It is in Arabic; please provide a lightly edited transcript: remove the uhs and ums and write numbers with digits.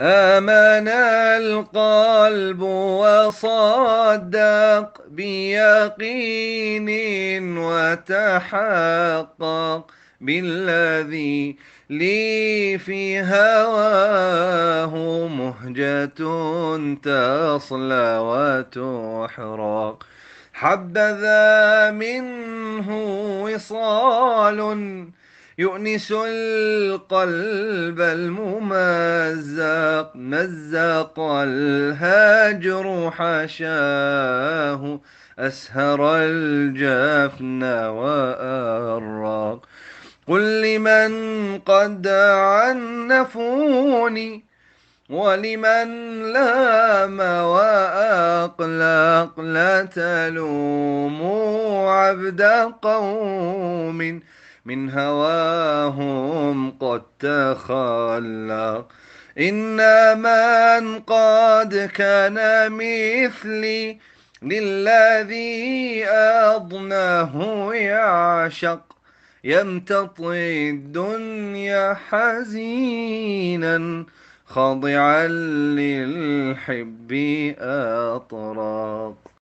آمن القلب وصدق بيقين وتحقق بالذي لي في هواه مهجة تصلى وتحرق. حبذا منه وصال يؤنس القلب الممزق، مزق الهجر حشاه، أسهر الجفن وأرق. قل لمن قد عنفوني ولمن لام وأقلق، لا تلوموا عبد قوم من هواهم قد تخلق. إن من قد كان مثلي للذي أضناه يعشق، يمتطي الدنيا حزينا خاضعا للحب أطراق.